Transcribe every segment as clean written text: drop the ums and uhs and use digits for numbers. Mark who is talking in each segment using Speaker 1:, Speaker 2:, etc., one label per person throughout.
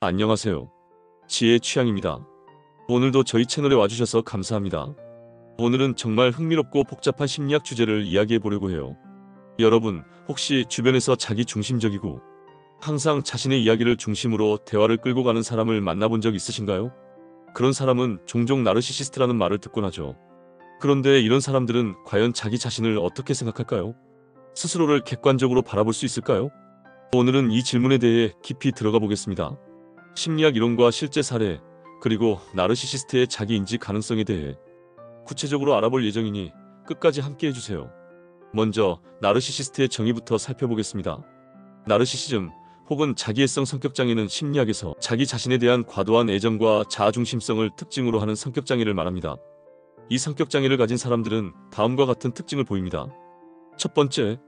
Speaker 1: 안녕하세요. 지혜의 취향입니다. 오늘도 저희 채널에 와주셔서 감사합니다. 오늘은 정말 흥미롭고 복잡한 심리학 주제를 이야기해 보려고 해요. 여러분, 혹시 주변에서 자기 중심적이고 항상 자신의 이야기를 중심으로 대화를 끌고 가는 사람을 만나본 적 있으신가요? 그런 사람은 종종 나르시시스트라는 말을 듣곤 하죠. 그런데 이런 사람들은 과연 자기 자신을 어떻게 생각할까요? 스스로를 객관적으로 바라볼 수 있을까요? 오늘은 이 질문에 대해 깊이 들어가 보겠습니다. 심리학 이론과 실제 사례, 그리고 나르시시스트의 자기 인지 가능성에 대해 구체적으로 알아볼 예정이니 끝까지 함께 해주세요. 먼저 나르시시스트의 정의부터 살펴보겠습니다. 나르시시즘 혹은 자기애성 성격장애는 심리학에서 자기 자신에 대한 과도한 애정과 자아중심성을 특징으로 하는 성격장애를 말합니다. 이 성격장애를 가진 사람들은 다음과 같은 특징을 보입니다. 첫 번째,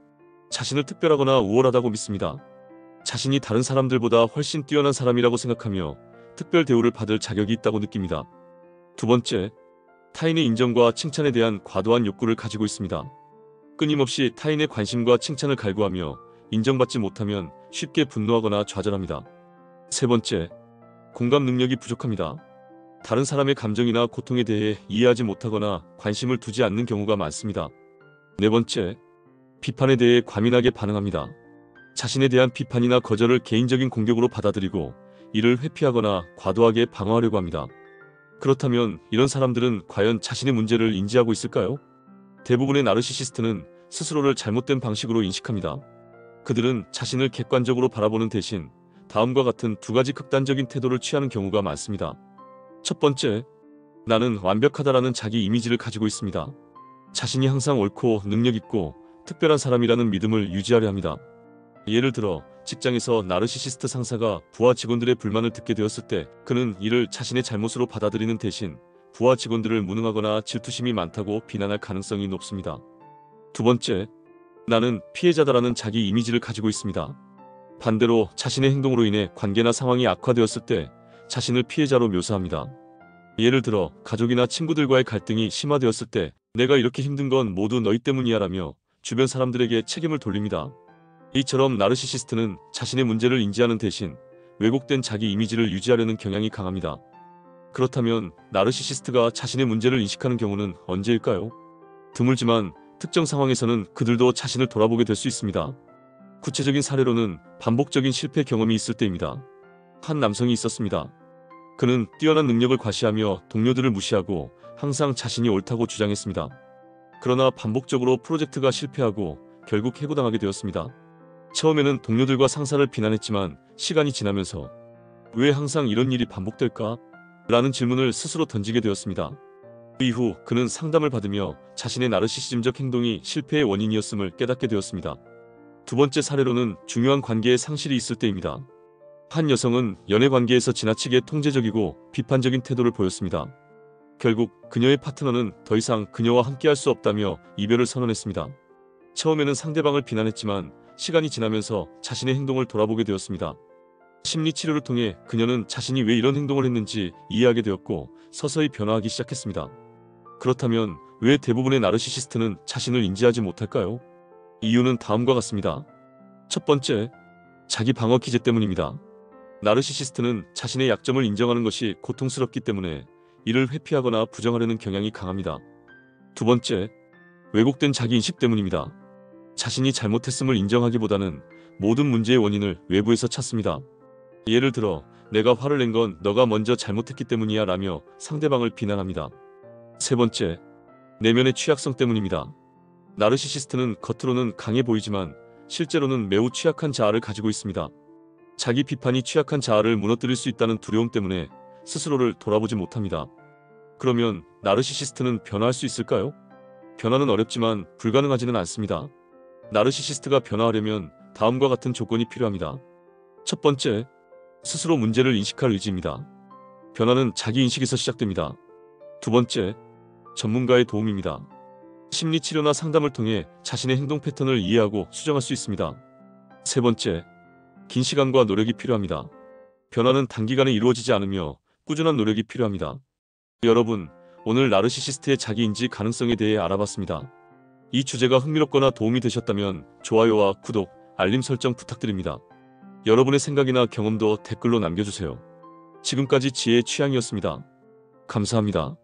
Speaker 1: 자신을 특별하거나 우월하다고 믿습니다. 자신이 다른 사람들보다 훨씬 뛰어난 사람이라고 생각하며 특별 대우를 받을 자격이 있다고 느낍니다. 두 번째, 타인의 인정과 칭찬에 대한 과도한 욕구를 가지고 있습니다. 끊임없이 타인의 관심과 칭찬을 갈구하며 인정받지 못하면 쉽게 분노하거나 좌절합니다. 세 번째, 공감 능력이 부족합니다. 다른 사람의 감정이나 고통에 대해 이해하지 못하거나 관심을 두지 않는 경우가 많습니다. 네 번째, 비판에 대해 과민하게 반응합니다. 자신에 대한 비판이나 거절을 개인적인 공격으로 받아들이고 이를 회피하거나 과도하게 방어하려고 합니다. 그렇다면 이런 사람들은 과연 자신의 문제를 인지하고 있을까요? 대부분의 나르시시스트는 스스로를 잘못된 방식으로 인식합니다. 그들은 자신을 객관적으로 바라보는 대신 다음과 같은 두 가지 극단적인 태도를 취하는 경우가 많습니다. 첫 번째, 나는 완벽하다라는 자기 이미지를 가지고 있습니다. 자신이 항상 옳고 능력있고 특별한 사람이라는 믿음을 유지하려 합니다. 예를 들어 직장에서 나르시시스트 상사가 부하 직원들의 불만을 듣게 되었을 때 그는 이를 자신의 잘못으로 받아들이는 대신 부하 직원들을 무능하거나 질투심이 많다고 비난할 가능성이 높습니다. 두 번째, 나는 피해자다라는 자기 이미지를 가지고 있습니다. 반대로 자신의 행동으로 인해 관계나 상황이 악화되었을 때 자신을 피해자로 묘사합니다. 예를 들어 가족이나 친구들과의 갈등이 심화되었을 때 내가 이렇게 힘든 건 모두 너희 때문이야 라며 주변 사람들에게 책임을 돌립니다. 이처럼 나르시시스트는 자신의 문제를 인지하는 대신 왜곡된 자기 이미지를 유지하려는 경향이 강합니다. 그렇다면 나르시시스트가 자신의 문제를 인식하는 경우는 언제일까요? 드물지만 특정 상황에서는 그들도 자신을 돌아보게 될 수 있습니다. 구체적인 사례로는 반복적인 실패 경험이 있을 때입니다. 한 남성이 있었습니다. 그는 뛰어난 능력을 과시하며 동료들을 무시하고 항상 자신이 옳다고 주장했습니다. 그러나 반복적으로 프로젝트가 실패하고 결국 해고당하게 되었습니다. 처음에는 동료들과 상사를 비난했지만 시간이 지나면서 왜 항상 이런 일이 반복될까? 라는 질문을 스스로 던지게 되었습니다. 그 이후 그는 상담을 받으며 자신의 나르시시즘적 행동이 실패의 원인이었음을 깨닫게 되었습니다. 두 번째 사례로는 중요한 관계의 상실이 있을 때입니다. 한 여성은 연애 관계에서 지나치게 통제적이고 비판적인 태도를 보였습니다. 결국 그녀의 파트너는 더 이상 그녀와 함께할 수 없다며 이별을 선언했습니다. 처음에는 상대방을 비난했지만 시간이 지나면서 자신의 행동을 돌아보게 되었습니다. 심리치료를 통해 그녀는 자신이 왜 이런 행동을 했는지 이해하게 되었고 서서히 변화하기 시작했습니다. 그렇다면 왜 대부분의 나르시시스트는 자신을 인지하지 못할까요? 이유는 다음과 같습니다. 첫 번째, 자기 방어 기제 때문입니다. 나르시시스트는 자신의 약점을 인정하는 것이 고통스럽기 때문에 이를 회피하거나 부정하려는 경향이 강합니다. 두 번째, 왜곡된 자기인식 때문입니다. 자신이 잘못했음을 인정하기보다는 모든 문제의 원인을 외부에서 찾습니다. 예를 들어 내가 화를 낸 건 너가 먼저 잘못했기 때문이야 라며 상대방을 비난합니다. 세 번째, 내면의 취약성 때문입니다. 나르시시스트는 겉으로는 강해 보이지만 실제로는 매우 취약한 자아를 가지고 있습니다. 자기 비판이 취약한 자아를 무너뜨릴 수 있다는 두려움 때문에 스스로를 돌아보지 못합니다. 그러면 나르시시스트는 변화할 수 있을까요? 변화는 어렵지만 불가능하지는 않습니다. 나르시시스트가 변화하려면 다음과 같은 조건이 필요합니다. 첫 번째, 스스로 문제를 인식할 의지입니다. 변화는 자기인식에서 시작됩니다. 두 번째, 전문가의 도움입니다. 심리치료나 상담을 통해 자신의 행동 패턴을 이해하고 수정할 수 있습니다. 세 번째, 긴 시간과 노력이 필요합니다. 변화는 단기간에 이루어지지 않으며 꾸준한 노력이 필요합니다. 여러분, 오늘 나르시시스트의 자기인지 가능성에 대해 알아봤습니다. 이 주제가 흥미롭거나 도움이 되셨다면 좋아요와 구독, 알림 설정 부탁드립니다. 여러분의 생각이나 경험도 댓글로 남겨주세요. 지금까지 지혜의 취향이었습니다. 감사합니다.